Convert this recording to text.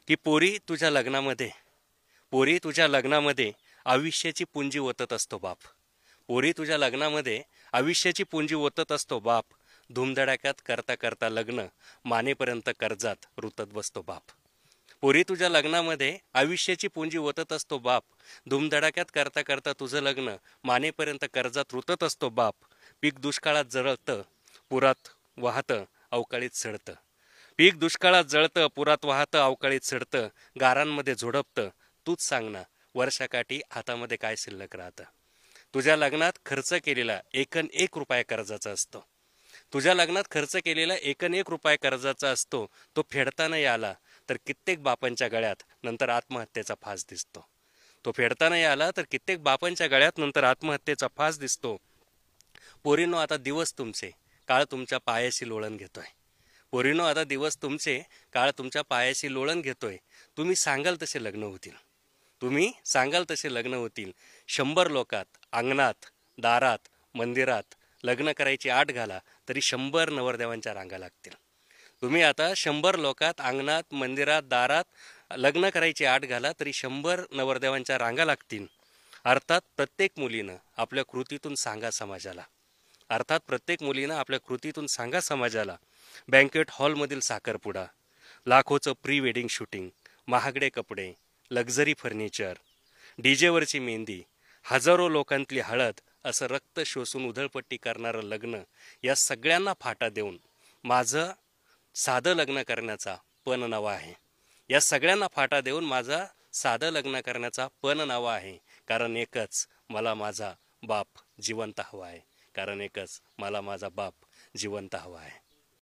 की पोरी तुझ्या लग्नामध्ये आयुष्याची पुंजी ओतत असतो बाप. पोरी तुझ्या लग्नामध्ये आयुष्याची पुंजी ओतत असतो बाप. धूमधडाक्यात करता करता लग्न मानेपर्यंत कर्जात रुतत बसतो बाप. पोरी तुझ्या लग्नामध्ये आयुष्याची पुंजी ओतत असतो बाप. धूमधडाक्यात करता करता तुझं लग्न मानेपर्यंत कर्जात रुतत असतो बाप. पीक दुष्काळात जळतं, पुरात वाहतं, अवकाळीत सडतं. पीक दुष्काळात जळतं, पुरात वाहतं, अवकाळीत सडतं. गारांमध्ये झोडपतं. तूच सांग ना, वर्षाकाठी हातामध्ये काय शिल्लक राहतं. तुझ्या लग्नात खर्च केलेला एकन एक रुपया कर्जाचा असतो. तुझ्या लग्नात खर्च केलेला एकन एक रुपया कर्जाचा असतो. तो फेडता नाही आला तर कित्येक बापांच्या गळ्यात नंतर आत्महत्येचा फास दिसतो. तो फेडता नाही आला तर कित्येक बापांच्या गळ्यात नंतर आत्महत्येचा फास दिसतो. पोरीनो, आता दिवस तुमचे, काळ तुमच्या पायाशी लोळण घेतोय. पोरीनो, आता दिवस तुमचे, काळ तुमच्या पायाशी लोळण घेतोय. तुम्ही सांगाल तसे लग्न होतील. तुम्ही सांगाल तसे लग्न होतील. 100 लोकात, अंगणात, दारात, मंदिरात लग्न करायची आट घाला तरी 100 नवरदेवांच्या रांगा लागतील. तुम्ही आता 100 लोकात, अंगणात, मंदिरात, दारात लग्न करायची आट घाला तरी 100 नवरदेवांच्या रांगा लागतील. अर्थात प्रत्येक मुलीनं आपल्या कृतीतून सांगा समाजाला. बँकेट हॉलमधील साखरपुडा, लाखोचं प्री वेडिंग शूटिंग, महागडे कपडे, लक्झरी फर्निचर, डीजेवरची मेहंदी, हजारो लोकांतली हळद, असं रक्त शोषून उधळपट्टी करणारं लग्न, या सगळ्यांना फाटा देऊन माझं साधं लग्न करण्याचा पण नवा आहे. या सगळ्यांना फाटा देऊन माझा साधं लग्न करण्याचा पण नवा आहे. कारण एकच, मला माझा बाप जिवंत हवा आहे.